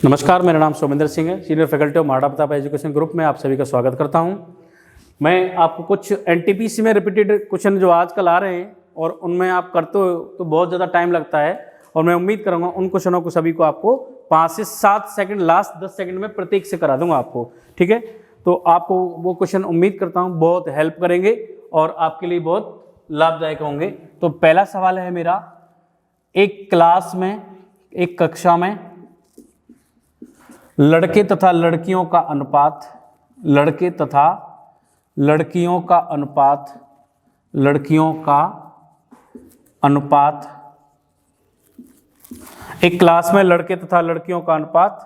नमस्कार, मेरा नाम सोमेंद्र सिंह है, senior faculty of Maharana Pratap education group में आप सभी का स्वागत करता हूं। मैं आपको कुछ एनटीपीसी में रिपीटेड क्वेश्चन जो आजकल आ रहे हैं और उनमें आप करते हो तो बहुत ज़्यादा टाइम लगता है और मैं उम्मीद करूंगा उन क्वेश्चनों को सभी को आपको 5 से 7 सेकंड लास्ट 10 सेकंड में प्रत्येक से करा दूंगा आपको, ठीक है। तो आपको वो क्वेश्चन उम्मीद करता हूँ बहुत हेल्प करेंगे और आपके लिए बहुत लाभदायक होंगे। तो पहला सवाल है मेरा, एक क्लास में, एक कक्षा में लड़के तथा लड़कियों का अनुपात, लड़के तथा लड़कियों का अनुपात, लड़कियों का अनुपात, एक क्लास में लड़के तथा लड़कियों का अनुपात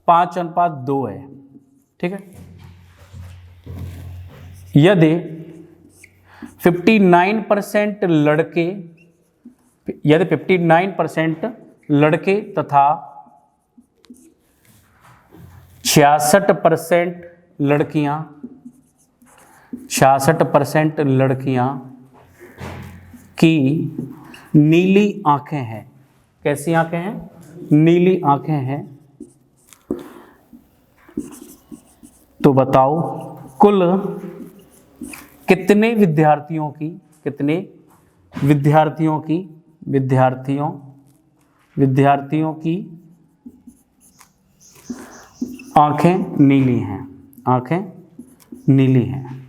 5:2 है, ठीक है। यदि 59% लड़के, यदि 59% लड़के तथा 66% लड़कियां, 66% लड़कियां की नीली आंखें हैं, कैसी आंखें हैं? नीली आंखें हैं, तो बताओ कुल कितने विद्यार्थियों की, कितने विद्यार्थियों की, विद्यार्थियों की आंखें नीली हैं, आंखें नीली हैं,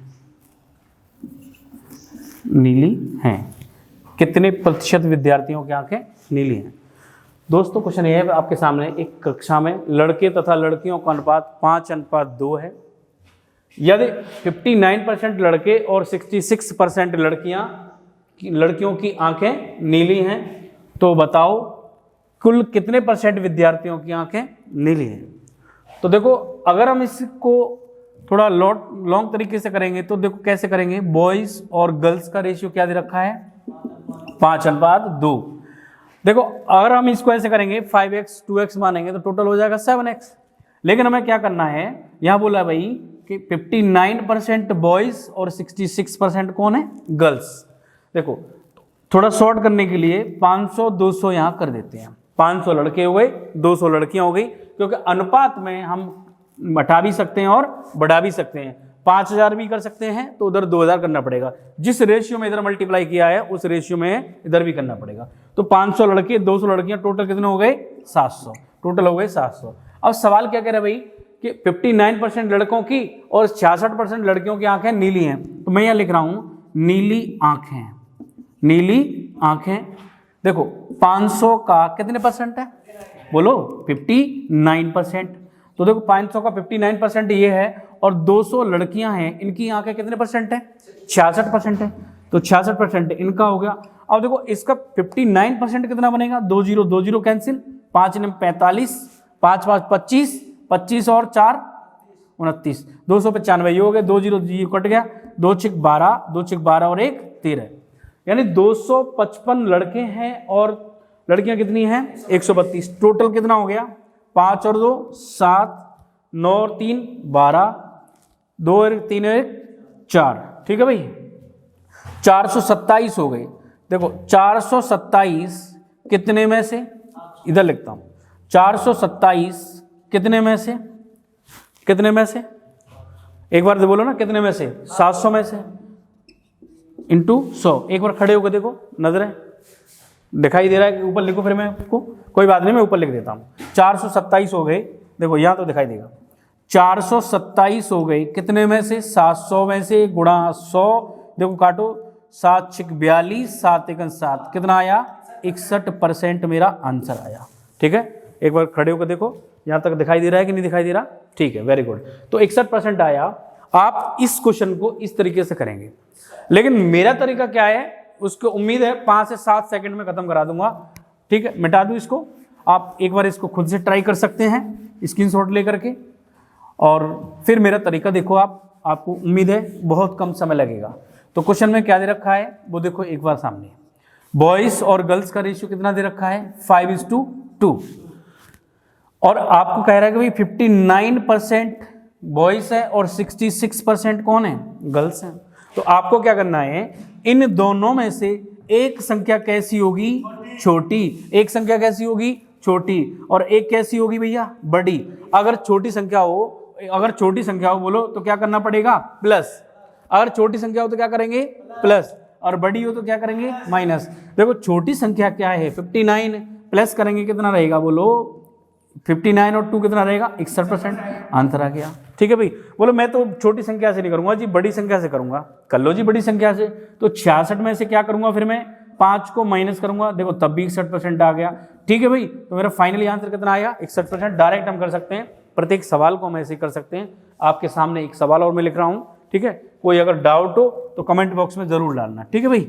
नीली हैं। कितने प्रतिशत विद्यार्थियों की आंखें नीली हैं? दोस्तों क्वेश्चन ये है आपके सामने, एक कक्षा में लड़के तथा लड़कियों का अनुपात 5:2 है। यदि 59% लड़के और 66% लड़कियों की आंखें नीली हैं, तो बताओ कुल कितने परसेंट विद्यार्थियों की आंखें नीली हैं? तो देखो, अगर हम इसको थोड़ा लॉन्ग तरीके से करेंगे तो देखो कैसे करेंगे। बॉयज और गर्ल्स का रेशियो क्या दे रखा है? 5:2। देखो अगर हम इसको ऐसे करेंगे 5x 2x मानेंगे तो टोटल हो जाएगा 7x। लेकिन हमें क्या करना है, यहां बोला भाई कि 59% बॉयज और 66% कौन है? गर्ल्स। देखो थोड़ा शॉर्ट करने के लिए 500 200 यहां कर देते हैं। 500 लड़के हो गए, 200 लड़कियां हो गई, क्योंकि अनुपात में हम घटा भी सकते हैं और बढ़ा भी सकते हैं। 5000 भी कर सकते हैं तो उधर 2000 करना पड़ेगा। जिस रेशियो में इधर मल्टीप्लाई किया है उस रेशियो में इधर भी करना पड़ेगा। तो 500 लड़के 200 लड़कियां, टोटल कितने हो गए? 700। टोटल हो गए 700। अब सवाल क्या कह रहा है भाई कि 59% लड़कों की और 66% लड़कियों की आंखें नीली हैं। तो मैं यहां लिख रहा हूं नीली आंखें, नीली आंखें। देखो 500 का कितने परसेंट है? बोलो 59%। तो देखो 500 का 59% ये है और 200 लड़कियां हैं, इनकी आंखें कितने परसेंट है? 66% है। तो 66% इनका हो गया। अब देखो इसका 59% कितना बनेगा? 20 कैंसिल, 5 9 45, 5 5 25, 25 और 4 29, 295 ये हो गए। 20 कट गया, 2 6 12, 2 6 12 और 1 13, यानी 255 लड़के हैं और लड़कियां कितनी हैं? 132। टोटल कितना हो गया? 5 और 2 7, 9 और 3 12, 2 और 3 और 1 4, ठीक है भाई। 427 हो गए। देखो 427 कितने में से, इधर लिखता हूं, 427 कितने में से, कितने में से? एक बार बोलो ना, कितने में से? 700 में से इंटू 100। एक बार खड़े होकर देखो, नजरें दिखाई दे रहा है कि ऊपर लिखो? फिर मैं आपको, कोई बात नहीं, मैं ऊपर लिख देता हूं। 427 हो गए। देखो यहां तो दिखाई देगा। 427 हो गए कितने में से? 700 में से, गुणा 100। देखो काटो, 7 6 42, 7 1 7, कितना आया? 61% मेरा आंसर आया, ठीक है। एक बार खड़े होकर देखो, यहां तक दिखाई दे रहा है कि नहीं दिखाई दे रहा? ठीक है, वेरी गुड। तो 61% आया। आप इस क्वेश्चन को इस तरीके से करेंगे, लेकिन मेरा तरीका क्या है उसको उम्मीद है 5 से 7 सेकंड में खत्म करा दूंगा, ठीक है। मिटा दूं इसको, आप एक बार इसको खुद से ट्राई कर सकते हैं स्क्रीनशॉट लेकर के, और फिर मेरा तरीका देखो आपको उम्मीद है बहुत कम समय लगेगा। तो क्वेश्चन में क्या दे रखा है वो देखो एक बार सामने। बॉयज और गर्ल्स का रेशियो कितना दे रखा है? 5:2। और आपको कह रहा है कि भाई 59% बॉयज है और 66% कौन है? गर्ल्स हैं। तो आपको क्या करना है, इन दोनों में से एक संख्या कैसी होगी? छोटी। एक संख्या कैसी होगी? छोटी, और एक कैसी होगी भैया, बड़ी। अगर छोटी संख्या हो बोलो तो क्या करना पड़ेगा, प्लस। अगर छोटी संख्या हो तो क्या करेंगे, प्लस, और बड़ी हो तो क्या करेंगे, माइनस। देखो छोटी संख्या क्या है, 59, प्लस करेंगे कितना रहेगा बोलो, 59 और 2 कितना रहेगा, 61%, आंसर आ गया। ठीक है भाई, बोलो मैं तो छोटी संख्या से नहीं करूंगा जी, बड़ी संख्या से करूंगा। कर लो जी बड़ी संख्या से। तो 66 में से क्या करूंगा, फिर मैं 5 को माइनस करूंगा, देखो तब भी 61% आ गया। ठीक है भाई, तो मेरा फाइनली आंसर कितना आया, 61%। डायरेक्ट हम कर सकते हैं, प्रत्येक सवाल को हम ऐसे कर सकते हैं। आपके सामने एक सवाल और मैं लिख रहा हूँ, ठीक है। कोई अगर डाउट हो तो कमेंट बॉक्स में जरूर डालना, ठीक है भाई।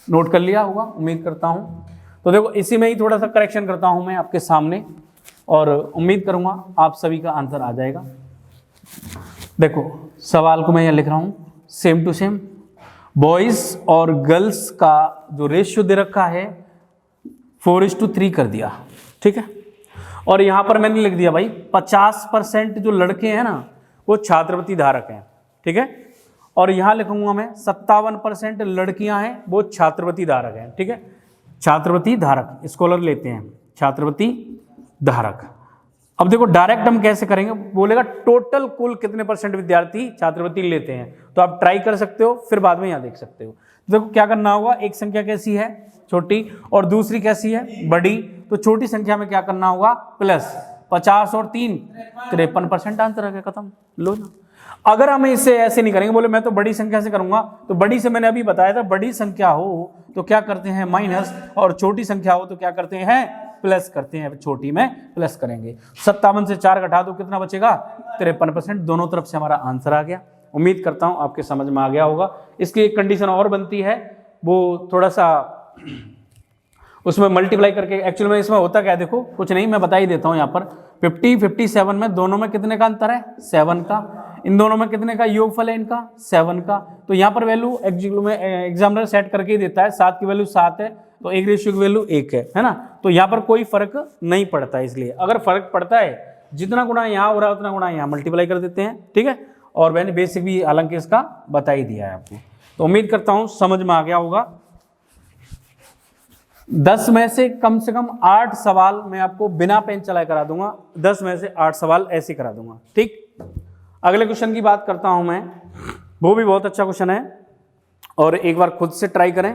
नोट कर लिया होगा उम्मीद करता हूँ। तो देखो इसी में ही थोड़ा सा करेक्शन करता हूँ मैं आपके सामने, और उम्मीद करूंगा आप सभी का आंसर आ जाएगा। देखो सवाल को मैं यहाँ लिख रहा हूँ, सेम टू सेम बॉयज और गर्ल्स का जो रेशियो दे रखा है 4:3 कर दिया, ठीक है। और यहाँ पर मैंने लिख दिया भाई 50% जो लड़के हैं ना वो छात्रवृत्ति धारक हैं, ठीक है। और यहाँ लिखूंगा मैं 57% लड़कियां हैं वो छात्रवृत्ति धारक हैं, ठीक है। छात्रवृत्ति धारक स्कॉलर लेते हैं, छात्रवृत्ति धारक। अब देखो डायरेक्ट हम कैसे करेंगे, बोलेगा टोटल कुल कितने परसेंट विद्यार्थी छात्रवृत्ति लेते हैं, तो आप ट्राई कर सकते हो, फिर बाद में यहाँ देख सकते हो। देखो क्या करना होगा, एक संख्या कैसी है, छोटी, और दूसरी कैसी है, बड़ी। तो छोटी संख्या में क्या करना होगा, प्लस 50 और 3 53%, आंसर आ गया, खत्म। लो ना। अगर हम इसे ऐसे नहीं करेंगे, बोले मैं तो बड़ी संख्या से करूंगा, तो बड़ी से मैंने अभी बताया था, बड़ी संख्या हो तो क्या करते हैं माइनस, और छोटी संख्या हो तो क्या करते हैं प्लस करते हैं। छोटी में प्लस करेंगे। 57 से 4 घटा दो कितना बचेगा, 53%। दोनों तरफ से हमारा आंसर आ गया। उम्मीद करता हूं आपके समझ में आ गया होगा। इसकी एक कंडीशन और बनती है, वो थोड़ा सा उसमें मल्टीप्लाई करके, एक्चुअली में इसमें होता क्या है, देखो कुछ नहीं, मैं बता ही देता हूं। यहाँ पर 50 57 में दोनों में कितने का अंतर है, 7 का। इन दोनों में कितने का योगफल है इनका, 7 का। तो यहाँ पर वैल्यू एग्जामिनर सेट करके ही देता है, 7 की वैल्यू 7 है, तो एक रेशियो की वैल्यू 1 है ना। तो यहाँ पर कोई फर्क नहीं पड़ता है। इसलिए अगर फर्क पड़ता है, जितना गुणा यहाँ हो रहा है उतना गुणा यहाँ मल्टीप्लाई कर देते हैं, ठीक है। और मैंने बेसिक भी हालांकि इसका बता ही दिया है आपको। तो उम्मीद करता हूँ समझ में आ गया होगा। 10 में से कम 8 सवाल मैं आपको बिना पेन चलाए करा दूंगा। 10 में से 8 सवाल ऐसे करा दूंगा, ठीक। अगले क्वेश्चन की बात करता हूं मैं, वो भी बहुत अच्छा क्वेश्चन है, और एक बार खुद से ट्राई करें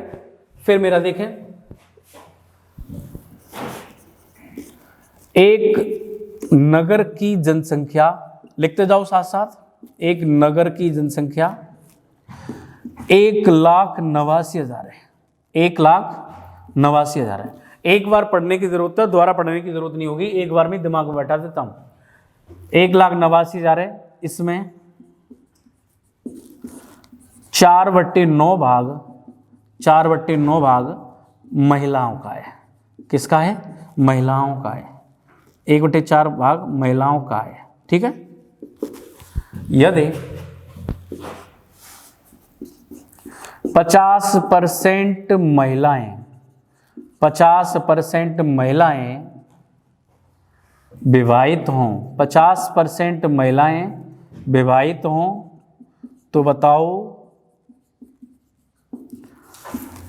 फिर मेरा देखें। एक नगर की जनसंख्या, लिखते जाओ साथ साथ, एक नगर की जनसंख्या 1,89,000 है। 1,89,000 है। एक बार पढ़ने की जरूरत है, दोबारा पढ़ने की जरूरत नहीं होगी, एक बार में दिमाग में बैठा देता हूं। 1,89,000 है, इसमें 4/9 भाग महिलाओं का है। किसका है, महिलाओं का है। 1/4 भाग महिलाओं का है, ठीक है। यदि 50% महिलाएं विवाहित हों, 50% महिलाएं विवाहित हों, तो बताओ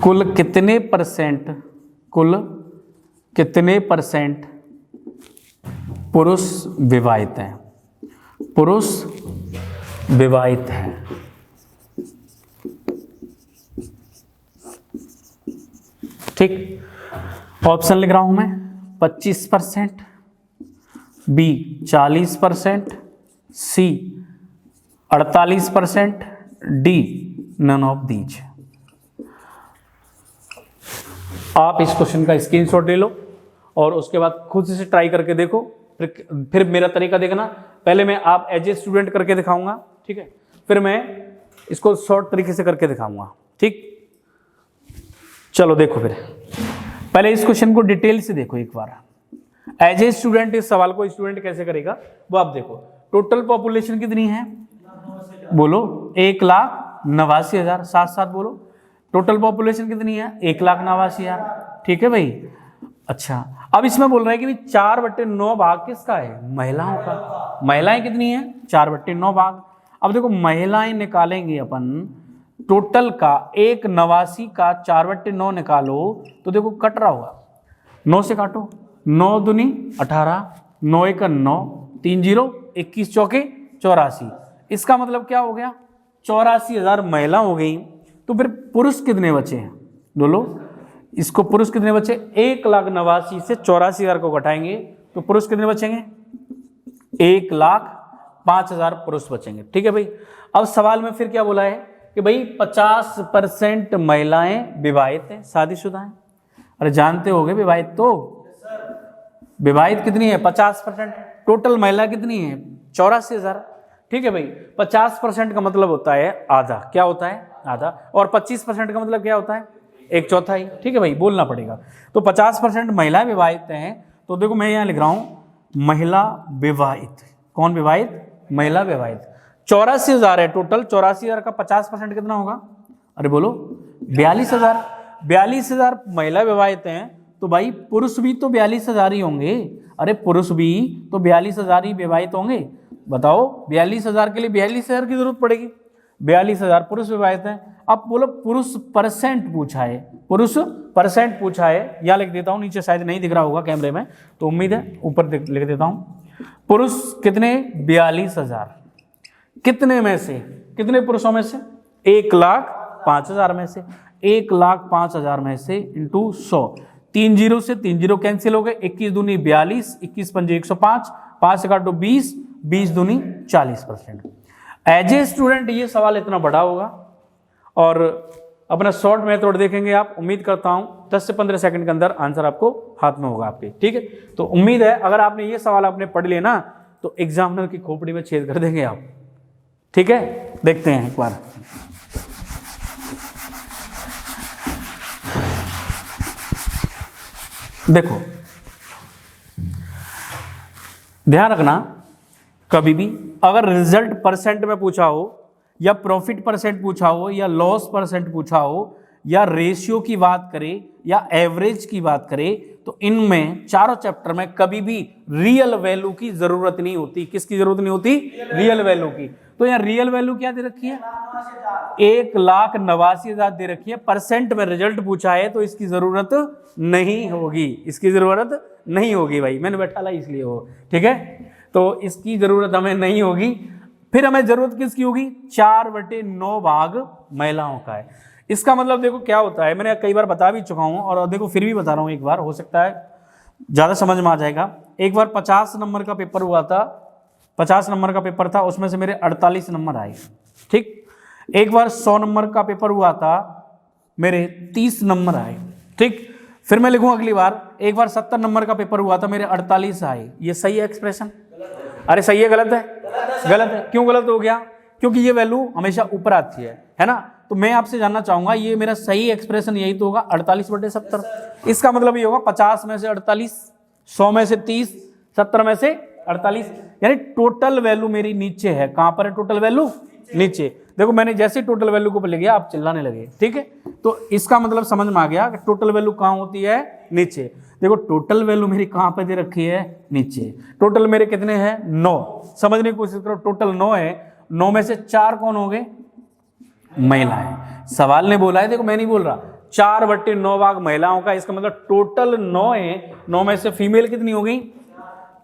कुल कितने परसेंट पुरुष विवाहित हैं, पुरुष विवाहित हैं। ठीक, ऑप्शन लिख रहा हूं मैं, 25%, B 40%, C 48%, D none of these. आप इस क्वेश्चन का स्क्रीनशॉट ले लो और उसके बाद खुद से ट्राई करके देखो, फिर मेरा तरीका देखना। पहले मैं आप एज ए स्टूडेंट करके दिखाऊंगा, ठीक है, फिर मैं इसको शॉर्ट तरीके से करके दिखाऊंगा, ठीक। चलो देखो, फिर पहले इस क्वेश्चन को डिटेल से देखो एक बार। एज ए स्टूडेंट इस सवाल को स्टूडेंट कैसे करेगा वो आप देखो। टोटल पॉपुलेशन कितनी है, बोलो 1,89,000, साथ साथ बोलो। टोटल पॉपुलेशन कितनी है, 1,89,000, ठीक है भाई। अच्छा, अब इसमें बोल रहा है कि 4/9 भाग किसका है, महिलाओं का। महिलाएं कितनी है, 4/9 भाग। अब देखो महिलाएं निकालेंगे अपन, टोटल का 1,89 का 4/9 निकालो तो देखो कट रहा होगा, 9 से काटो 9 दूनी 18, 9 एक 9, 3 0, 21 चौके 84। इसका मतलब क्या हो गया, 84,000 महिला हो गई। तो फिर पुरुष कितने बचे हैं बोलो, इसको पुरुष कितने बचे, 1,89,000 से 84,000 को घटाएंगे तो पुरुष कितने बचेंगे, 1,05,000 पुरुष बचेंगे। ठीक है भाई। अब सवाल में फिर क्या बोला है कि भाई 50% महिलाएं विवाहित हैं, शादीशुदा हैं। अरे जानते होगे विवाहित, तो विवाहित कितनी है 50%, टोटल महिला कितनी है 84,000। ठीक है भाई। 50% का मतलब होता है आधा, क्या होता है आधा, और 25% का मतलब क्या होता है 1/4। ठीक है भाई, बोलना पड़ेगा। तो 50% महिला विवाहित हैं, तो देखो मैं यहाँ लिख रहा हूं महिला विवाहित। कौन विवाहित, महिला विवाहित। 84,000 है टोटल, 84,000 का 50% कितना होगा, अरे बोलो 42,000। 42,000 महिला विवाहित हैं, तो भाई पुरुष भी तो 42,000 ही होंगे। अरे पुरुष भी तो 42,000 ही विवाहित होंगे। बताओ 42,000 के लिए 42,000 की जरूरत पड़ेगी, 42,000 पुरुष विवाहित हैं। अब बोलो पुरुष परसेंट पूछा है, पुरुष परसेंट पूछा है, यहाँ लिख देता हूँ, नीचे शायद नहीं दिख रहा होगा कैमरे में, तो उम्मीद है ऊपर लिख देता हूँ। पुरुष कितने 42,000, कितने में से, कितने पुरुषों में से, 1,05,000 में से, 1,05,000 में से इंटू 100, 3 0 से 3 0 कैंसिल हो गए, 21 दूनी 42, 21 पंजे 105, 5 से काटो 20, 20 दूनी 40%। एज ए स्टूडेंट ये सवाल इतना बड़ा होगा और अपना शॉर्ट मेथड देखेंगे आप। उम्मीद करता हूं 10 से 15 सेकंड के अंदर आंसर आपको हाथ में होगा आपके। ठीक है, तो उम्मीद है अगर आपने ये सवाल आपने पढ़ लिया ना तो एग्जामिनर की खोपड़ी में छेद कर देंगे आप। ठीक है, देखते हैं एक बार। देखो ध्यान रखना, कभी भी अगर रिजल्ट परसेंट में पूछा हो या प्रॉफिट परसेंट पूछा हो या लॉस परसेंट पूछा हो या रेशियो की बात करें या एवरेज की बात करें, तो इनमें चारों चैप्टर में कभी भी रियल वैल्यू की जरूरत नहीं होती। किसकी जरूरत नहीं होती, रियल वैल्यू की। तो यहाँ रियल वैल्यू क्या दे रखी है, 1,89,000 दे रखी है। परसेंट में रिजल्ट पूछा है तो इसकी जरूरत नहीं होगी, इसकी जरूरत नहीं होगी भाई, मैंने बैठा ला इसलिए हो। ठीक है, तो इसकी जरूरत हमें नहीं होगी। फिर हमें जरूरत किसकी होगी, 4/9 भाग महिलाओं का है। इसका मतलब देखो क्या होता है, मैंने कई बार बता भी चुका हूं और देखो फिर भी बता रहा हूं एक बार, हो सकता है ज्यादा समझ में आ जाएगा। एक बार 50 नंबर का पेपर हुआ था, 50 नंबर का पेपर था, उसमें से मेरे 48 नंबर आए। ठीक, एक बार 100 नंबर का पेपर हुआ था, मेरे 30 नंबर आए। ठीक, फिर मैं लिखूं अगली बार, एक बार 70 नंबर का पेपर हुआ था, मेरे 48 आए। ये सही है एक्सप्रेशन, अरे सही है गलत है, गलत है। क्यों गलत हो गया, क्योंकि ये वैल्यू हमेशा ऊपर आती है ना। तो मैं आपसे जानना चाहूंगा ये मेरा सही एक्सप्रेशन यही तो होगा 48/70। इसका मतलब ये होगा 50 में से 48, 100 में से 30, 70 में से 48, यानी टोटल वैल्यू मेरी नीचे है। कहां पर है टोटल वैल्यू, नीचे। देखो मैंने जैसे टोटल वैल्यू को ले गया आप चिल्लाने लगे। ठीक है, तो इसका मतलब समझ में आ गया कि टोटल वैल्यू कहां होती है, नीचे। देखो टोटल वैल्यू मेरी कहां पे दे रखी है, नीचे। टोटल मेरे कितने हैं 9, समझने की कोशिश करो। टोटल 9 है, 9 में से 4 कौन हो गए, महिलाएं। सवाल ने बोला है, देखो मैं नहीं बोल रहा, 4/9 भाग महिलाओं का। इसका मतलब टोटल 9 है, 9 में से फीमेल कितनी हो गई,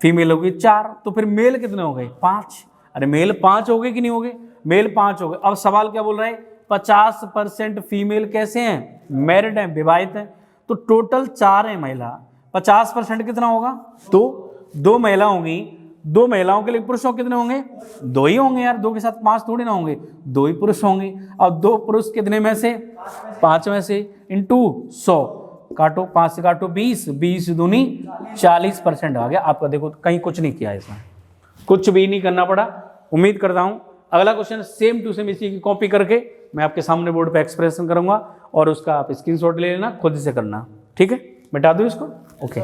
फीमेल हो गई 4, तो फिर मेल कितने हो गए 5। अरे मेल 5 हो गए कि नहीं हो गए, मेल 5 हो गए। अब सवाल क्या बोल रहा है, 50% फीमेल कैसे हैं, मैरिड हैं, विवाहित हैं। तो टोटल 4 है महिला, 50% कितना होगा, 2 महिला होंगी। 2 महिलाओं के लिए पुरुषों कितने होंगे, 2 ही होंगे यार, 2 के साथ 5 थोड़ी ना होंगे, 2 ही पुरुष होंगे। अब 2 पुरुष कितने में से, 5 में से, इंटू 100, काटो 5 से काटो 20, 20 दूनी 40% आ गया आपका। देखो कहीं कुछ नहीं किया, इसमें कुछ भी नहीं करना पड़ा। उम्मीद करता हूं अगला क्वेश्चन सेम टू सेम इसी की कॉपी करके मैं आपके सामने बोर्ड पे एक्सप्रेशन करूंगा और उसका आप स्क्रीनशॉट ले लेना, खुद से करना। ठीक है, मिटा दूं इसको, ओके।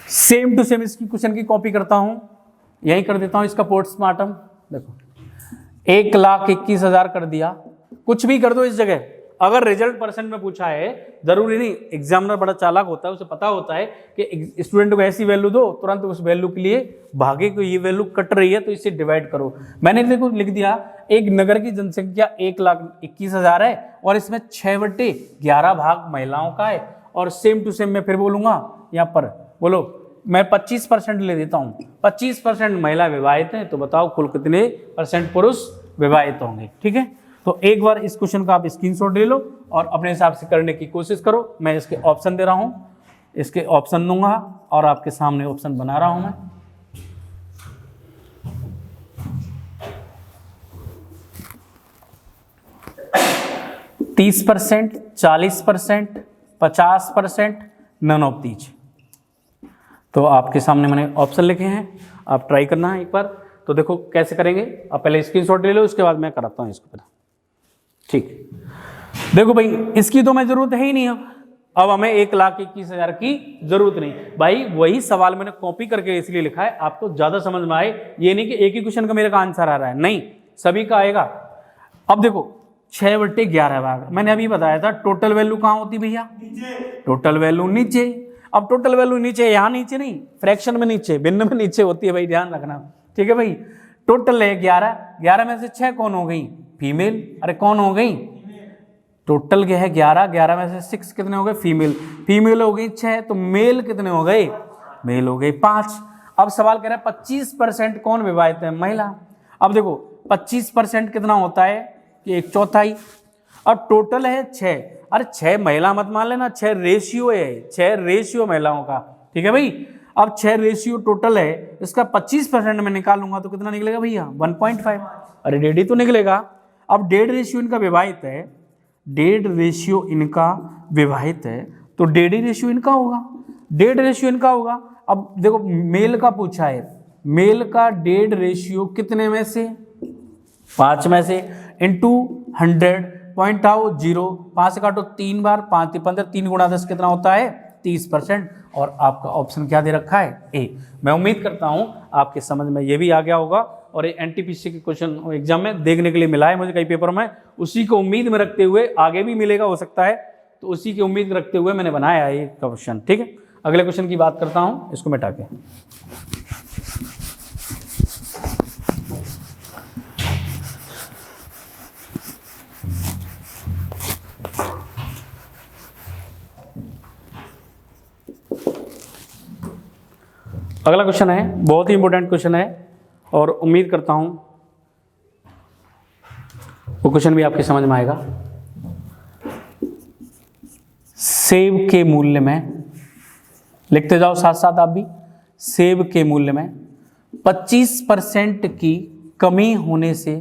सेम टू सेम इसकी क्वेश्चन की कॉपी करता हूं, यही कर देता हूं इसका पोस्टमार्टम। देखो 1,21,000 कर दिया, कुछ भी कर दो इस जगह। अगर रिजल्ट परसेंट में पूछा है, जरूरी नहीं, एग्जामिनर बड़ा चालाक होता है, उसे पता होता है कि स्टूडेंट को ऐसी वैल्यू दो, तुरंत उस वैल्यू के लिए भागे को ये वैल्यू कट रही है तो इसे डिवाइड करो। मैंने देखो लिख दिया, एक नगर की जनसंख्या 1,21,000 है और इसमें 6/11 भाग महिलाओं का है और सेम टू सेम मैं फिर बोलूँगा यहाँ पर, बोलो मैं 25% ले देता हूँ, 25% महिला विवाहित हैं, तो बताओ कुल कितने परसेंट पुरुष विवाहित होंगे। ठीक है, तो एक बार इस क्वेश्चन का आप स्क्रीनशॉट ले लो और अपने हिसाब से करने की कोशिश करो। मैं इसके ऑप्शन दे रहा हूँ, इसके ऑप्शन दूंगा और आपके सामने ऑप्शन बना रहा हूँ मैं। तीस 30%, 40%, 50%, नन ऑफ दीज। तो आपके सामने मैंने ऑप्शन लिखे हैं, आप ट्राई करना है एक बार। तो देखो कैसे करेंगे, आप पहले स्क्रीनशॉट ले लो, उसके बाद मैं कराता हूँ इसको। ठीक, देखो भाई इसकी तो मैं जरूरत है ही नहीं, अब हमें 1,21,000 की जरूरत नहीं भाई। वही सवाल मैंने कॉपी करके इसलिए लिखा है आपको ज्यादा समझ में आए, ये नहीं कि एक ही क्वेश्चन का मेरे का आंसर आ रहा है, नहीं सभी का आएगा। अब देखो 6/11 भाग, मैंने अभी बताया था टोटल वैल्यू कहाँ होती भैया, टोटल वैल्यू नीचे। अब टोटल वैल्यू नीचे, यहाँ नीचे नहीं, फ्रैक्शन में नीचे, भिन्न में नीचे होती है भाई, ध्यान रखना। ठीक है भाई, टोटल है 11, 11 में से 6 कौन हो गई, फीमेल। अरे कौन हो गई, टोटल क्या है 11, 11 में से 6 कितने हो गए, फीमेल। फीमेल हो गई 6, तो मेल कितने हो गए, मेल हो गए 5। अब सवाल कह रहा है 25% कौन विवाहित है, महिला। अब देखो 25% कितना होता है कि 1/4। अब टोटल है 6, अरे 6 महिला मत मान लेना, 6 रेशियो है, 6 रेशियो महिलाओं का। ठीक है भाई, अब 6 रेशियो टोटल है, इसका 25% में निकालूंगा तो कितना निकलेगा भैया, 1.5। अरे 1.5 तो निकलेगा। अब 1.5 रेशियो इनका विवाहित है, 1.5 रेशियो इनका विवाहित है, तो 1.5 रेशियो इनका होगा, 1.5 रेशियो इनका होगा। अब देखो मेल का पूछा है, मेल का 1.5 रेशियो कितने में से, 5 में से, इंटू 100 पॉइंट आओ 0, 5 से काटो 3 बार, 5 × 15, 3 × 10 कितना होता है, 30%। और आपका ऑप्शन क्या दे रखा है, ए। मैं उम्मीद करता हूं आपके समझ में ये भी आ गया होगा, और ये एनटीपीसी के क्वेश्चन एग्जाम में देखने के लिए मिला है मुझे कई पेपर में, उसी को उम्मीद में रखते हुए, आगे भी मिलेगा हो सकता है, तो उसी की उम्मीद रखते हुए मैंने बनाया है ये क्वेश्चन। ठीक है, अगले क्वेश्चन की बात करता हूँ, इसको मिटा के। अगला क्वेश्चन है, बहुत ही इंपॉर्टेंट क्वेश्चन है, और उम्मीद करता हूं वो क्वेश्चन भी आपके समझ में आएगा। सेब के मूल्य में, लिखते जाओ साथ साथ आप भी, सेब के मूल्य में 25% की कमी होने से,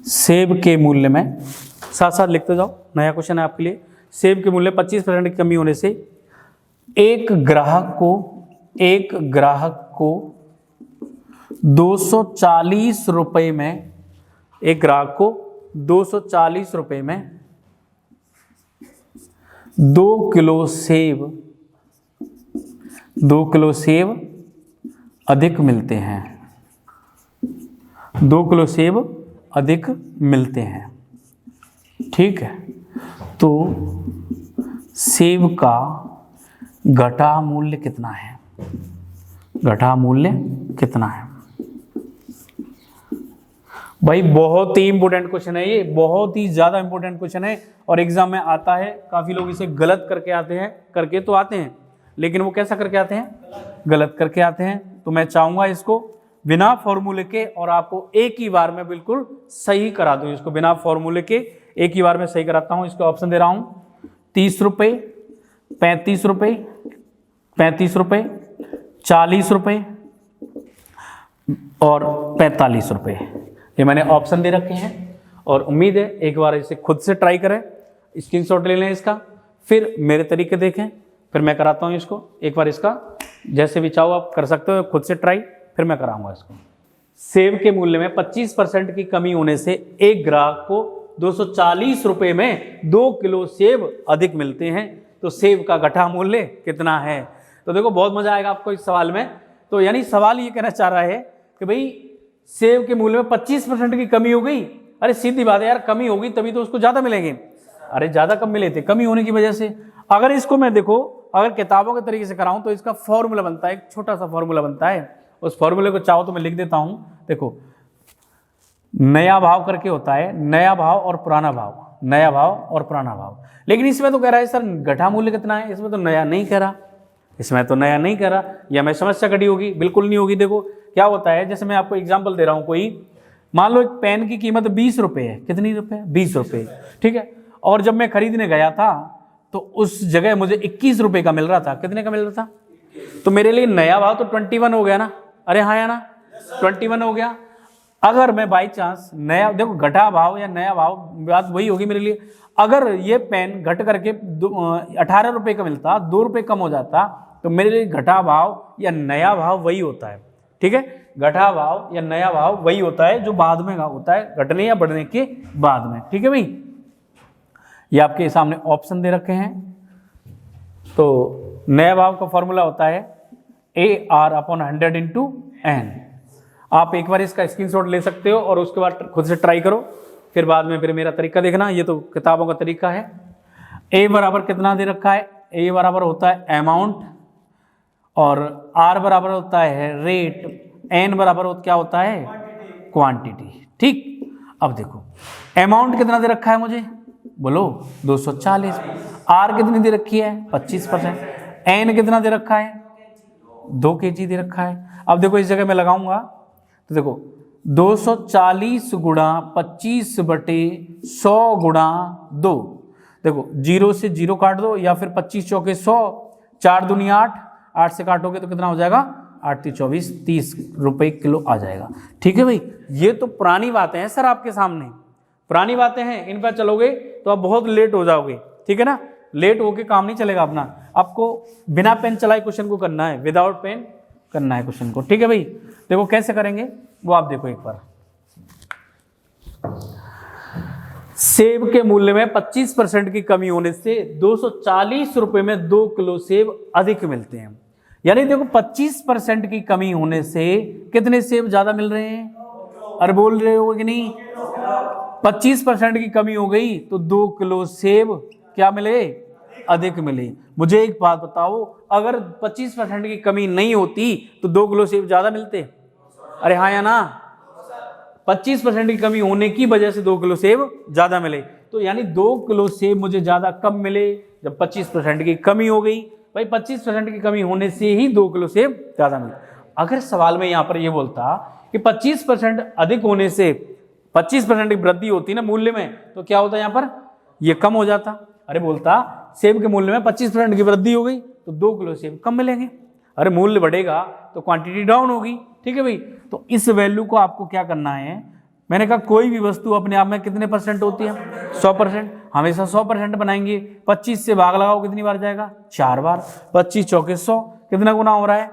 सेब के मूल्य में, साथ साथ लिखते जाओ, नया क्वेश्चन है आपके लिए। सेब के मूल्य 25% की कमी होने से एक ग्राहक को 240 रुपए में, एक ग्राहक को 240 रुपए में 2 किलो सेब अधिक मिलते हैं, 2 किलो सेब अधिक मिलते हैं। ठीक है, तो सेब का घटा मूल्य कितना है, घटा मूल्य कितना है भाई। बहुत ही इंपॉर्टेंट क्वेश्चन है ये, बहुत ही ज्यादा इंपॉर्टेंट क्वेश्चन है, और एग्जाम में आता है। काफी लोग इसे गलत करके आते हैं, करके तो आते हैं, लेकिन वो कैसा करके आते हैं, गलत करके आते हैं। तो मैं चाहूंगा इसको बिना फॉर्मूले के, और आपको एक ही बार में बिल्कुल सही करा दूं इसको, बिना फॉर्मूले के एक ही बार में सही कराता हूं। इसको ऑप्शन दे रहा हूं, 30 रुपये, 35 रुपये, 35 रुपये, 40 रुपये और 45 रुपये, ये मैंने ऑप्शन दे रखे हैं। और उम्मीद है एक बार इसे खुद से ट्राई करें, स्क्रीनशॉट ले लें इसका, फिर मेरे तरीके देखें, फिर मैं कराता हूँ इसको। एक बार इसका जैसे भी चाहो आप कर सकते हो, खुद से ट्राई, फिर मैं कराऊंगा इसको। सेब के मूल्य में 25% की कमी होने से एक ग्राहक को 240 रुपये में 2 किलो सेब अधिक मिलते हैं, तो सेब का घटा मूल्य कितना है। तो देखो बहुत मजा आएगा आपको इस सवाल में। तो यानी सवाल ये कहना चाह रहा है कि भाई सेब के मूल्य में 25% की कमी हो गई। अरे सीधी बात है यार, कमी होगी तभी तो उसको ज्यादा मिलेंगे। अरे ज्यादा कब मिले थे, कमी होने की वजह से। अगर इसको मैं देखो, अगर किताबों के तरीके से कराऊं तो इसका फॉर्मूला बनता है, एक छोटा सा फॉर्मूला बनता है। उस फॉर्मूले को चाहो तो मैं लिख देता हूं। देखो नया भाव करके होता है, नया भाव और पुराना भाव, नया भाव और पुराना भाव। लेकिन इसमें तो कह रहा है सर घटा मूल्य कितना है, इसमें तो नया नहीं कह रहा, इसमें तो नया नहीं कह रहा, या मैं समस्या खड़ी होगी, बिल्कुल नहीं होगी। देखो क्या होता है, जैसे मैं आपको एग्जांपल दे रहा हूँ, कोई मान लो एक पेन की कीमत 20 रुपये है, कितनी रुपये, 20 रुपये, ठीक है। और जब मैं खरीदने गया था तो उस जगह मुझे 21 रुपये का मिल रहा था, कितने का मिल रहा था, तो मेरे लिए नया भाव तो 21 हो गया ना, अरे हाँ या ना, 21 हो गया। अगर मैं बाई चांस नया, देखो घटा भाव या नया भाव बात वही होगी मेरे लिए, अगर ये पेन घट करके 18 रुपये का मिलता, 2 रुपये कम हो जाता, तो मेरे लिए घटा भाव या नया भाव वही होता है, ठीक है। घटा भाव या नया भाव वही होता है जो बाद में होता है, घटने या बढ़ने के बाद में, ठीक है भाई। ये आपके सामने ऑप्शन दे रखे हैं। तो नया भाव का फॉर्मूला होता है AR/100 × N। आप एक बार इसका स्क्रीनशॉट ले सकते हो और उसके बाद खुद से ट्राई करो, फिर बाद में फिर मेरा तरीका देखना, ये तो किताबों का तरीका है। A बराबर कितना दे रखा है, A बराबर होता है अमाउंट, और R बराबर होता है रेट, N बराबर क्या होता है, क्वांटिटी, ठीक। अब देखो अमाउंट कितना दे रखा है मुझे, बोलो 240, R कितनी दे रखी है 25%, N कितना दे रखा है 2 kg दे रखा है। अब देखो इस जगह मैं लगाऊंगा तो देखो 240 गुणा 25/100 गुणा 2, देखो 0 से 0 काट दो, या फिर 25 चौके 100, 4 दूनी 8, 8 से काटोगे तो कितना हो जाएगा, 8 × 24, 30 रुपये किलो आ जाएगा, ठीक है भाई। ये तो पुरानी बातें हैं सर, आपके सामने पुरानी बातें हैं, इन पर चलोगे तो आप बहुत लेट हो जाओगे, ठीक है ना। लेट होके काम नहीं चलेगा अपना, आपको बिना पेन चलाए क्वेश्चन को करना है, विदाउट पेन करना है क्वेश्चन को, ठीक है भाई। देखो कैसे करेंगे वो आप देखो एक बार। सेब के मूल्य में 25% की कमी होने से 240 रुपए में 2 किलो सेब अधिक मिलते हैं। यानी देखो 25% की कमी होने से कितने सेब ज्यादा मिल रहे हैं, अरे बोल रहे हो कि नहीं, 25% की कमी हो गई तो 2 किलो सेब क्या मिले, अधिक मिले। मुझे एक बात बताओ, अगर 25% की कमी नहीं होती तो 2 किलो सेब ज्यादा मिलते, अरे हाँ या ना। 25% की कमी होने की वजह से 2 किलो सेब ज्यादा मिले, तो यानी 2 किलो सेब मुझे ज्यादा कम मिले जब 25% की कमी हो गई। भाई 25% की कमी होने से ही 2 किलो सेब ज्यादा मिले। अगर सवाल में यहां पर यह बोलता कि 25% अधिक होने से 25% की वृद्धि होती ना मूल्य में, तो क्या होता यहां पर, यह कम हो जाता। अरे बोलता सेब के मूल्य में 25% की वृद्धि हो गई तो 2 किलो सेब कम मिलेंगे, अरे मूल्य बढ़ेगा तो क्वांटिटी डाउन होगी, ठीक है भाई। तो इस वैल्यू को आपको क्या करना है, मैंने कहा कोई भी वस्तु अपने आप में कितने परसेंट होती है, 100%, हमेशा 100% बनाएंगे। 25 से भाग लगाओ कितनी बार जाएगा, 4 बार। 25 चौके 100, कितना गुना हो रहा है,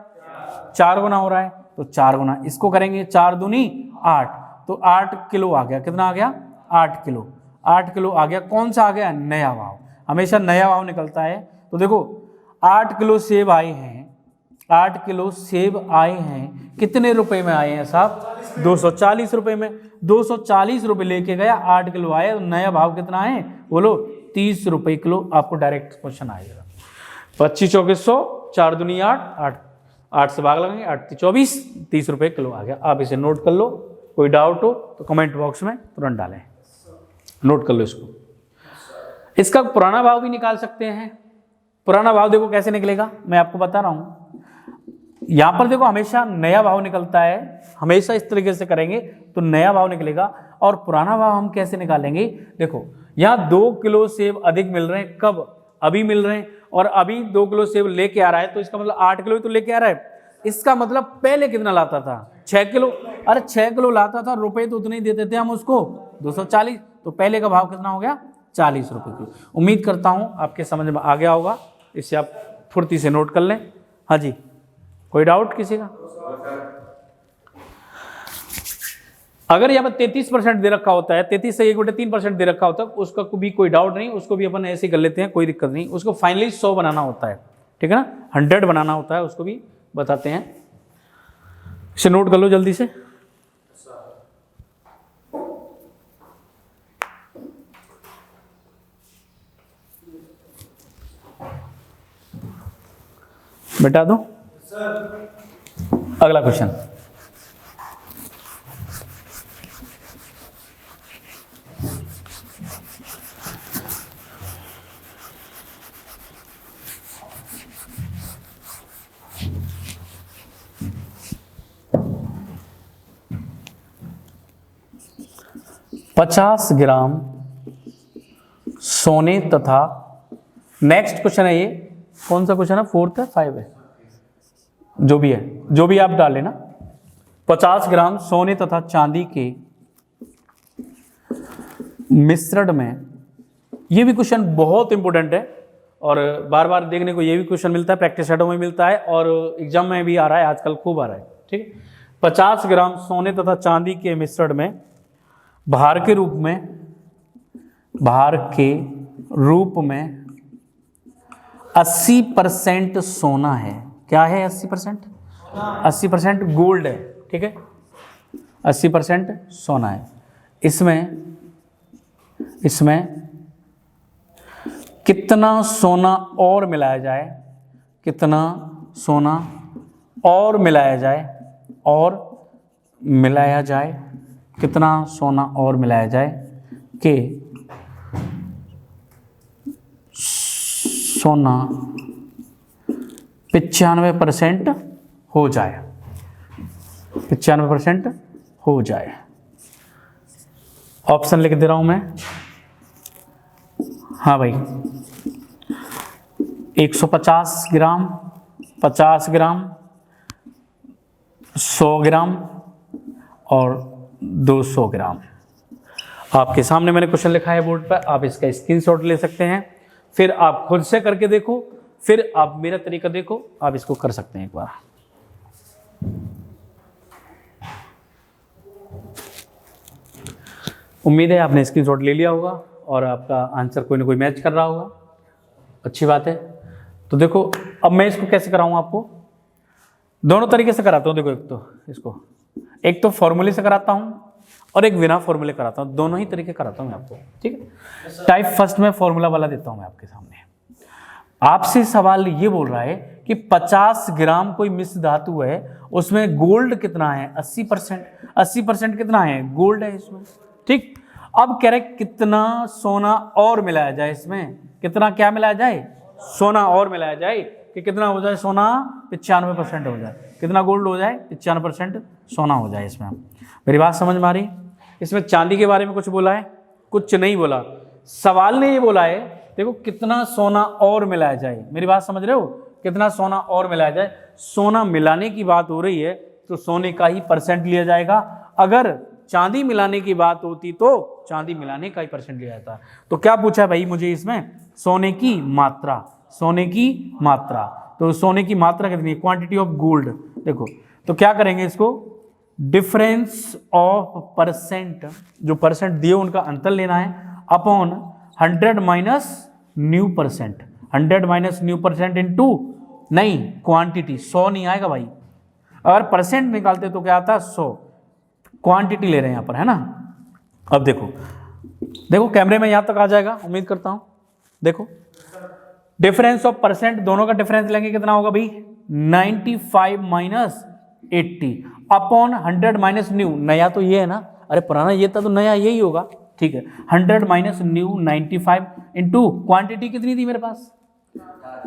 4 गुना हो रहा है, तो 4 गुना इसको करेंगे, 4 दूनी 8, तो 8 किलो आ गया, कितना आ गया, 8 किलो। 8 किलो आ गया, कौन सा आ गया, नया भाव, हमेशा नया भाव निकलता है। तो देखो 8 किलो सेब आए हैं, 8 किलो सेब आए हैं, कितने रुपए में आए हैं साहब, 240 रुपए में। 240 रुपए लेके गया, 8 किलो आए, तो नया भाव कितना है, बोलो 30 रुपए किलो। आपको डायरेक्ट क्वेश्चन आएगा। 25 चौके 100, 4 दूनी 8, 8 से भाग लगाएंगे, 8 24, 30 रुपए किलो आ गया। आप इसे नोट कर लो, कोई डाउट हो तो कमेंट बॉक्स में तुरंत डालें, नोट कर लो इसको। इसका पुराना भाव भी निकाल सकते हैं। पुराना भाव देखो कैसे निकलेगा, मैं आपको बता रहा हूं। यहां पर देखो हमेशा नया भाव निकलता है, हमेशा इस तरीके से करेंगे तो नया भाव निकलेगा। और पुराना भाव हम कैसे निकालेंगे, देखो यहां 2 किलो सेब अधिक मिल रहे हैं, कब, अभी मिल रहे हैं, और अभी 2 किलो सेब लेके आ रहा है, तो इसका मतलब 8 किलो ही तो लेके आ रहा है। इसका मतलब पहले कितना लाता था, 6 किलो। अरे 6 किलो लाता था, रुपए तो उतने ही देते थे हम उसको, 240, तो पहले का भाव कितना हो गया, 40 रुपए की। उम्मीद करता हूं आपके समझ में आ गया होगा, इसे आप फुर्ती से नोट कर लें। हाँ जी, कोई डाउट किसी का? अगर यहाँ पर 33% दे रखा होता है, 33 से 1/3% दे रखा होता है, उसका भी कोई डाउट नहीं, उसको भी अपन ऐसे कर लेते हैं, कोई दिक्कत नहीं। उसको फाइनली 100 बनाना होता है, ठीक है ना, 100 बनाना होता है, उसको भी बताते हैं। इसे नोट कर लो जल्दी से। बेटा दो अगला क्वेश्चन। 50 ग्राम सोने तथा, नेक्स्ट क्वेश्चन है ये, कौन सा क्वेश्चन है, 4th है 5 है, जो भी है, जो भी आप डाल लेना। 50 ग्राम सोने तथा चांदी के मिश्रण में, ये भी क्वेश्चन बहुत इंपॉर्टेंट है और बार बार देखने को ये भी क्वेश्चन मिलता है, प्रैक्टिस सेटों में मिलता है और एग्जाम में भी आ रहा है, आजकल खूब आ रहा है। ठीक है, 50 ग्राम सोने तथा चांदी के मिश्रण में भार के रूप में 80% सोना है। क्या है 80%? 80% गोल्ड है। ठीक है, 80% सोना है। इसमें कितना सोना और मिलाया जाए, कितना सोना और मिलाया जाए, कितना सोना और मिलाया जाए कि सोना 95% हो जाए, 95% हो जाए। ऑप्शन लिख दे रहा हूं मैं। हाँ भाई, 150 ग्राम, 50 ग्राम, 100 ग्राम और 200 ग्राम। आपके सामने मैंने क्वेश्चन लिखा है बोर्ड पर, आप इसका स्क्रीनशॉट ले सकते हैं, फिर आप खुद से करके देखो, फिर आप मेरा तरीका देखो, आप इसको कर सकते हैं एक बार। उम्मीद है आपने स्क्रीनशॉट ले लिया होगा और आपका आंसर कोई ना कोई मैच कर रहा होगा, अच्छी बात है। तो देखो अब मैं इसको कैसे कराऊं, आपको दोनों तरीके से कराता हूं। देखो एक तो फॉर्मूले से कराता हूं और एक बिना फॉर्मूले कराता हूं, दोनों ही तरीके कराता हूं मैं आपको। ठीक है, टाइप फर्स्ट में फॉर्मूला वाला देता हूं मैं आपके सामने। आपसे सवाल ये बोल रहा है कि 50 ग्राम कोई मिश्र धातु है, उसमें गोल्ड कितना है, 80%। 80% कितना है, गोल्ड है इसमें। ठीक, अब कह रहे कितना सोना और मिलाया जाए, इसमें कितना क्या मिलाया जाए, सोना और मिलाया जाए कि कितना हो जाए, सोना 95% हो जाए, कितना गोल्ड हो जाए, 95% सोना हो जाए इसमें। मेरी बात समझ में आ रही? इसमें चांदी के बारे में कुछ बोला है, कुछ नहीं बोला। सवाल ने ये बोला है देखो कितना सोना और मिलाया जाए। मेरी बात समझ रहे हो, कितना सोना और मिलाया जाए। सोना मिलाने की बात हो रही है तो सोने का ही परसेंट लिया जाएगा, अगर चांदी मिलाने की बात होती तो चांदी मिलाने का ही परसेंट लिया जाता। तो क्या पूछा भाई मुझे इसमें, सोने की मात्रा, सोने की मात्रा। तो सोने की मात्रा कितनी है, क्वांटिटी ऑफ गोल्ड। देखो तो क्या करेंगे, इसको डिफरेंस ऑफ परसेंट, जो परसेंट दिए उनका अंतर लेना है, upon 100 minus new percent, 100 minus new percent into, नहीं क्वांटिटी, 100 नहीं आएगा भाई, अगर परसेंट निकालते तो क्या आता है 100, क्वांटिटी ले रहे हैं यहाँ पर, है ना। अब देखो कैमरे में यहाँ तक आ जाएगा उम्मीद करता हूँ। देखो डिफरेंस ऑफ परसेंट, दोनों का डिफरेंस लेंगे कितना होगा भाई, 95 माइनस 80 अपॉन 100 माइनस न्यू, नया तो ये है ना, अरे पुराना ये था तो नया यही होगा। ठीक है, 100 माइनस न्यू 95 इंटू क्वांटिटी कितनी थी मेरे पास,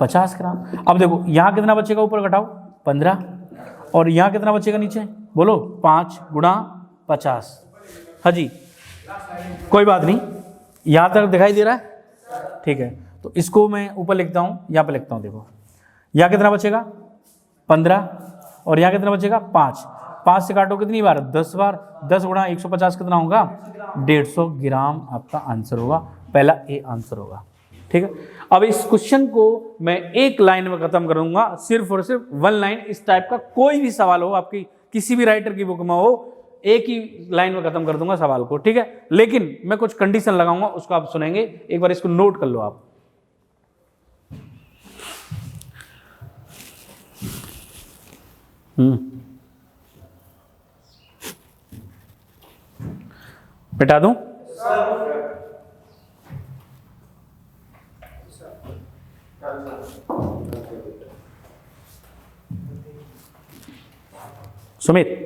50 ग्राम। अब देखो यहाँ कितना बचेगा, ऊपर घटाओ 15, और यहाँ कितना बचेगा नीचे, बोलो 5 गुणा 50। हाँ जी, कोई बात नहीं, यहाँ तक दिखाई दे रहा है। ठीक है, तो इसको मैं ऊपर लिखता हूँ, यहाँ पे लिखता हूँ। देखो यहाँ कितना बचेगा 15 और यहाँ कितना बचेगा 5, 5 से काटो कितनी बार, 10 बार, 10 गुणा 150 कितना होगा, 150 ग्राम आपका आंसर होगा, पहला ए आंसर होगा। ठीक है, अब इस क्वेश्चन को मैं एक लाइन में खत्म करूंगा, सिर्फ और सिर्फ 1 लाइन। इस टाइप का कोई भी सवाल हो आपकी किसी भी राइटर की बुक में हो, एक ही लाइन में खत्म कर दूंगा सवाल को। ठीक है, लेकिन मैं कुछ कंडीशन लगाऊंगा, उसको आप सुनेंगे, एक बार इसको नोट कर लो आप। बिठा दूं, सुमित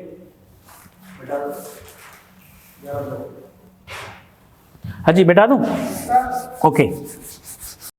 हाँ जी बिठा दूं, ओके।